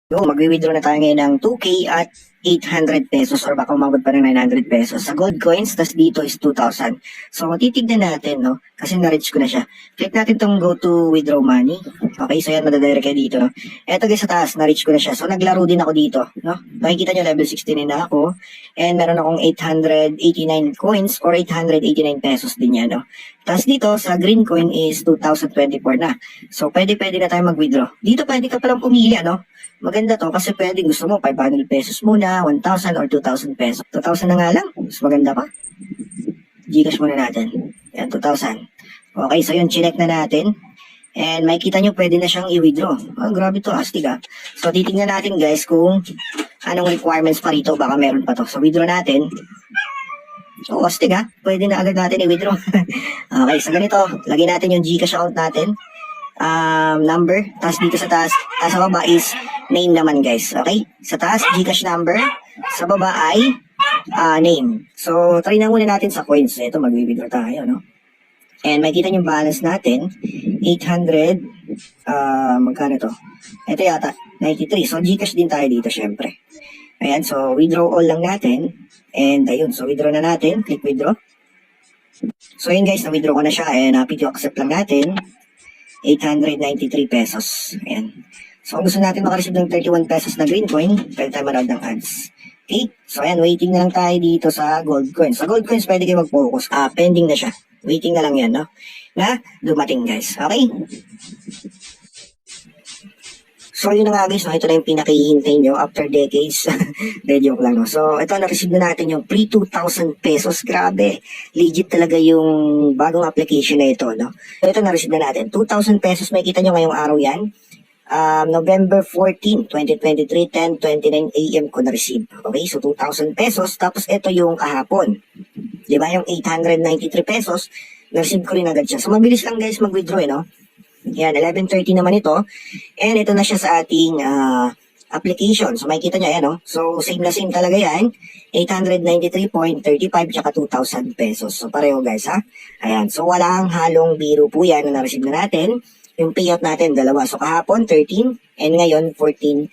So, magwi-withdraw na tayo ngayon ng 2K at 800 pesos or baka umabot pa ng 900 pesos. Sa gold coins, tas dito is 2,000. So, titignan natin, no? Kasi na-reach ko na siya. Click natin tong go to withdraw money. Okay, so yan, madadirect kayo dito, no? Eto guys, sa taas, na-reach ko na siya. So, naglaro din ako dito, no? Nakikita nyo, level 16 na ako. And meron akong 889 coins or 889 pesos din yan, no? Tapos dito, sa green coin is 2024 na. So, pwede na tayo mag-withdraw. Dito, pwede ka palang pumili, ano? Maganda to kasi pwede gusto mo 500 pesos muna, 1,000 or 2,000 pesos. 2,000 na nga lang, mas maganda pa. Gcash muna natin. Yan, 2,000. Okay, so yun, chinek na natin. And makikita nyo, pwede na siyang i-withdraw. Oh, grabe to, astig ah. So, titingnan natin guys kung anong requirements pa rito. Baka meron pa to. So, withdraw natin. So, astig ah. Pwede na agad natin i-withdraw. Okay, so ganito. Lagyan natin yung Gcash account natin. Number. Tapos dito sa taas, sa baba is name naman guys. Okay? Sa taas, Gcash number. Sa baba ay name. So, try na muna natin sa coins. Ito, mag-withdraw tayo, no? And makikita yung balance natin. 800. Magkano to? Ito yata, 93. So, Gcash din tayo dito, syempre. Ayan, so, withdraw all lang natin. And, ayun, so, withdraw na natin. Click withdraw. So, yun guys, na-withdraw ko na siya. And, happy to accept lang natin. 893 pesos. Ayan. So, kung gusto natin makareceive ng 31 pesos na green coin, pwede tayo manood ng ads. Okay? So, ayan, waiting na lang tayo dito sa gold coins. Sa gold coins, pwede kayo mag-focus. Pending na siya. Waiting na lang yan, no? Na dumating, guys. Okay? So, yun na nga guys, no? Ito na yung pinakihintay nyo after decades. De joke lang, no? So, ito, na-receive na natin yung pre 2,000 pesos. Grabe. Legit talaga yung bagong application na ito, no? So, ito, na-receive na natin. 2,000 pesos, makikita nyo ngayong araw yan. November 14, 2023, 10:29 AM ko na-receive. Okay, so 2,000 pesos. Tapos, ito yung kahapon. Diba, yung 893 pesos, na-receive ko rin agad siya. So, mabilis lang guys mag-withdraw, no? Yan, 11:30 naman ito. And ito na siya sa ating application. So, makikita nyo, yan, no? So, same na same talaga yan. 893.35 tsaka 2,000 pesos. So, pareho guys, ha? Ayan. So, walang halong biro po yan na na-receive na natin. Yung payout natin, dalawa. So, kahapon, 13. And ngayon, 14.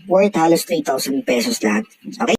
Worth halos 3,000 pesos lahat. Okay?